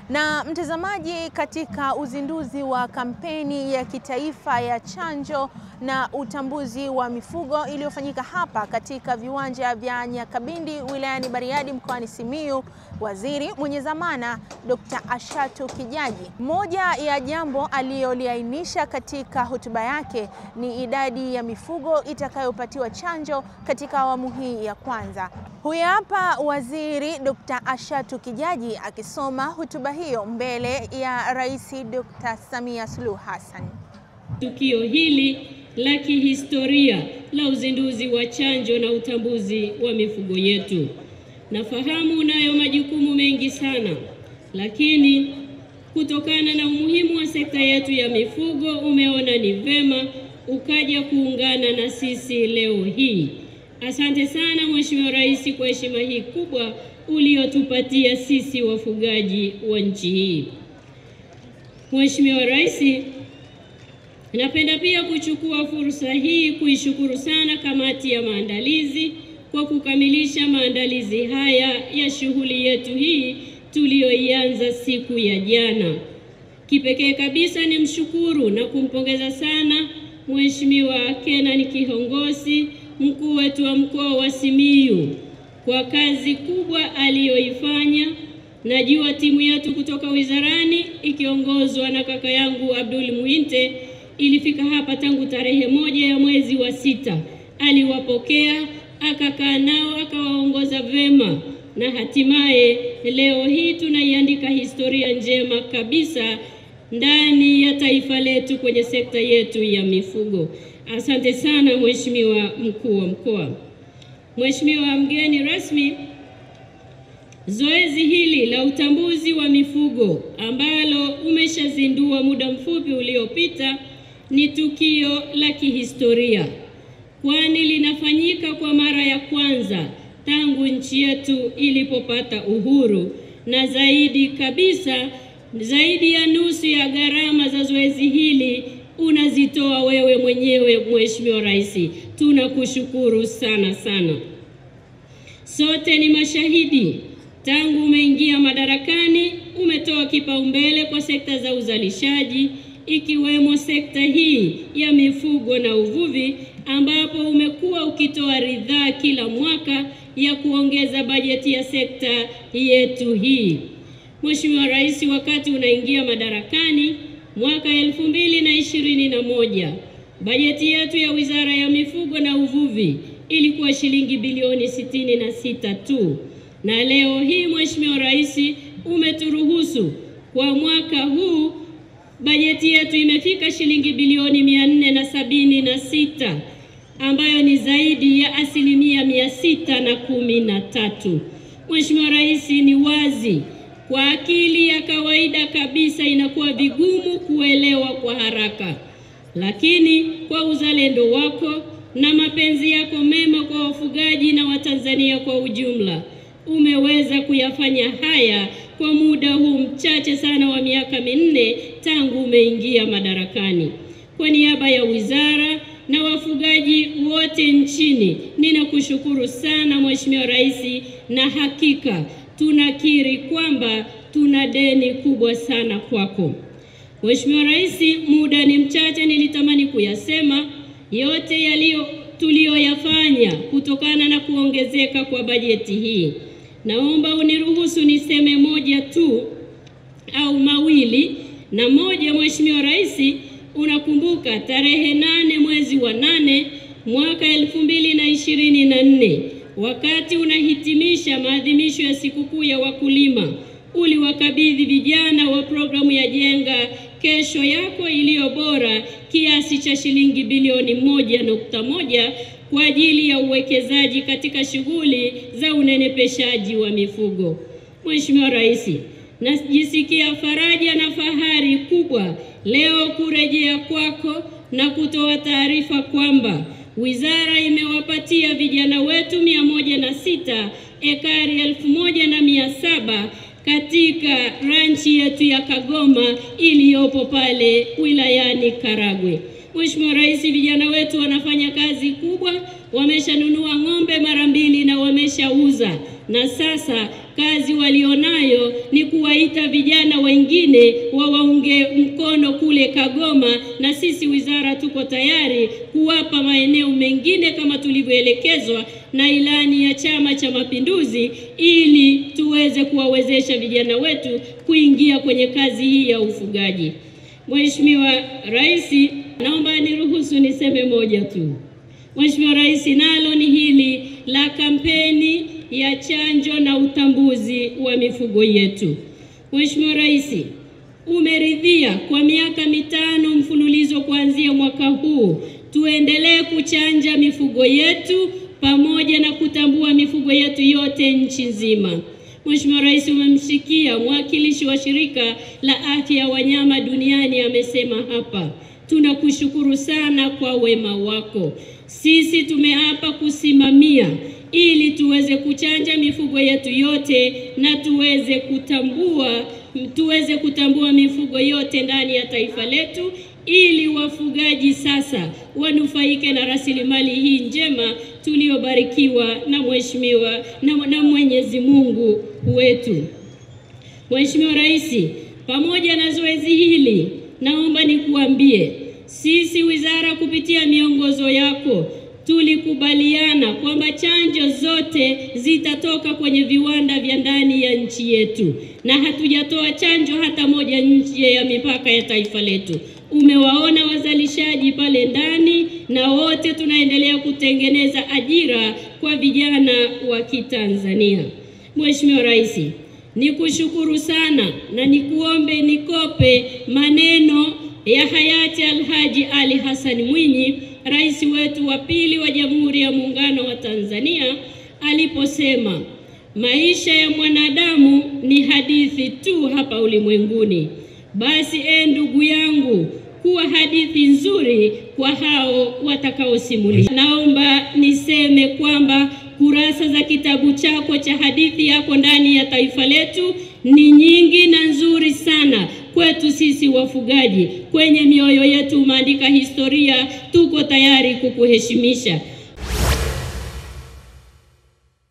Na mtazamaji, katika uzinduzi wa kampeni ya kitaifa ya chanjo na utambuzi wa mifugo iliyofanyika hapa katika viwanja vya Nyakabindi wilayani Bariadi mkoani Simiyu, waziri mwenye dhamana Dr. Ashatu Kijaji, moja ya jambo aliloliainisha katika hotuba yake ni idadi ya mifugo itakayopatiwa chanjo katika awamu hii ya kwanza. Huyu hapa waziri Dr. Ashatu Kijaji akisoma hotuba hiyo mbele ya Rais Dr. Samia Suluhu Hassan. Tukio hili la kihistoria la uzinduzi wa chanjo na utambuzi wa mifugo yetu. Nafahamu unayo majukumu mengi sana, lakini kutokana na umuhimu wa sekta yetu ya mifugo umeona ni vema ukaja kuungana na sisi leo hii. Asante sana Mheshimiwa Rais kwa heshima hii kubwa uliotupatia sisi wafugaji wa nchi hii. Mheshimiwa Rais, napenda pia kuchukua fursa hii kuishukuru sana kamati ya maandalizi kwa kukamilisha maandalizi haya ya shughuli yetu hii tuliyoianza siku ya jana. Kipekee kabisa ni mshukuru na kumpongeza sana Mheshimiwa Kenan Kihongosi, mkuu wetu wa mkoa wa Simiyu, kwa kazi kubwa aliyoifanya. Najua timu yetu kutoka wizarani ikiongozwa na kaka yangu Abdul Muinte ilifika hapa tangu tarehe 1 ya mwezi wa 6. Aliwapokea, akakaa nao, akawaongoza vema, na hatimaye leo hii tunaiandika historia njema kabisa ndani ya taifa letu kwenye sekta yetu ya mifugo. Asante sana Mheshimiwa mkuu wa mkoa. Mheshimiwa mgeni rasmi, zoezi hili la utambuzi wa mifugo ambalo umeshazindua muda mfupi uliopita ni tukio la kihistoria, kwani linafanyika kwa mara ya kwanza tangu nchi yetu ilipopata uhuru, na zaidi kabisa, zaidi ya nusu ya gharama za zoezi hili unazitoa wewe mwenyewe Mheshimiwa Rais. Tunakushukuru sana sana. Sote ni mashahidi, tangu umeingia madarakani umetoa kipaumbele kwa sekta za uzalishaji, ikiwemo sekta hii ya mifugo na uvuvi, ambapo umekuwa ukitoa ridhaa kila mwaka ya kuongeza bajeti ya sekta yetu hii. Mheshimiwa Rais, wakati unaingia madarakani mwaka 2021, bajeti yetu ya Wizara ya Mifugo na Uvuvi ilikuwa shilingi bilioni 66 tu. Na leo hii Mheshimiwa Rais umeturuhusu kwa mwaka huu bajeti yetu imefika shilingi bilioni 476, ambayo ni zaidi ya 613. Mheshimiwa Rais, ni wazi kwa akili ya kawaida kabisa inakuwa vigumu kuelewa kwa haraka, lakini kwa uzalendo wako na mapenzi yako mema kwa wafugaji na Watanzania kwa ujumla umeweza kuyafanya haya kwa muda huu mchache sana wa miaka 4 tangu umeingia madarakani. Kwa niaba ya wizara na wafugaji wote nchini ninakushukuru sana Mheshimiwa Rais, na hakika tunakiri kwamba tuna deni kubwa sana kwako. Mheshimiwa Rais, muda ni mchache, nilitamani kuyasema yote tuliyoyafanya kutokana na kuongezeka kwa bajeti hii. Naomba uniruhusu niseme moja tu au mawili. Na moja, Mheshimiwa Rais, unakumbuka tarehe 8 mwezi wa 8 mwaka 2024, wakati unahitimisha maadhimisho ya sikukuu ya wakulima, uliwakabidhi vijana wa programu ya Jenga Kesho Yako iliyo bora kiasi cha shilingi bilioni 1.1 kwa ajili ya uwekezaji katika shughuli za unenepeshaji wa mifugo. Mheshimiwa Rais, najisikia faraja na fahari kubwa leo kurejea kwako na kutoa taarifa kwamba wizara imewapatia vijana wetu 106 ekari 1700 katika ranchi yetu ya Kagoma iliyopo pale wilayani Karagwe. Mheshimiwa Rais, vijana wetu wanafanya kazi kubwa, wameshanunua ng'ombe mara 2 na wameshauza. na sasa kazi walionayo ni kuwaita vijana wengine wawaunge mkono kule Kagoma, na sisi wizara tuko tayari kuwapa maeneo mengine kama tulivyoelekezwa na ilani ya Chama cha Mapinduzi, ili tuweze kuwawezesha vijana wetu kuingia kwenye kazi hii ya ufugaji. Mheshimiwa Rais, naomba niruhusu niseme moja tu. Mheshimiwa Rais, nalo ni hili la kampeni ya chanjo na utambuzi wa mifugo yetu. Mheshimiwa Rais, umeridhia kwa miaka 5 mfululizo kuanzia mwaka huu tuendelee kuchanja mifugo yetu pamoja na kutambua mifugo yetu yote nchi nzima. Mheshimiwa Rais, umemsikia mwakilishi wa shirika la afya ya wanyama duniani amesema hapa. Tunakushukuru sana kwa wema wako. Sisi tumeapa kusimamia ili tuweze kuchanja mifugo yetu yote na tuweze kutambua mifugo yote ndani ya taifa letu, ili wafugaji sasa wanufaike na rasilimali hii njema tuliobarikiwa na Mheshimiwa na Mwenyezi Mungu wetu. Mheshimiwa Rais, pamoja na zoezi hili, naomba nikuambie, sisi wizara kupitia miongozo yako tulikubaliana kwamba chanjo zote zitatoka kwenye viwanda vya ndani ya nchi yetu, na hatujatoa chanjo hata moja nje ya mipaka ya taifa letu. Umewaona wazalishaji pale ndani, na wote tunaendelea kutengeneza ajira kwa vijana wa Kitanzania. Mheshimiwa Rais, nikushukuru sana na nikuombe nikope maneno ya hayati Alhaji Ali Hassan Mwinyi, rais wetu wa pili wa Jamhuri ya Muungano wa Tanzania, aliposema maisha ya mwanadamu ni hadithi tu hapa ulimwenguni. Basi ndugu yangu, kuwa hadithi nzuri kwa hao watakaosimulia. Naomba niseme kwamba kurasa za kitabu chako cha hadithi yako ndani ya taifa letu ni nyingi na nzuri sana kwetu sisi wafugaji. Kwenye mioyo yetu umeandika historia, tuko tayari kukuheshimisha.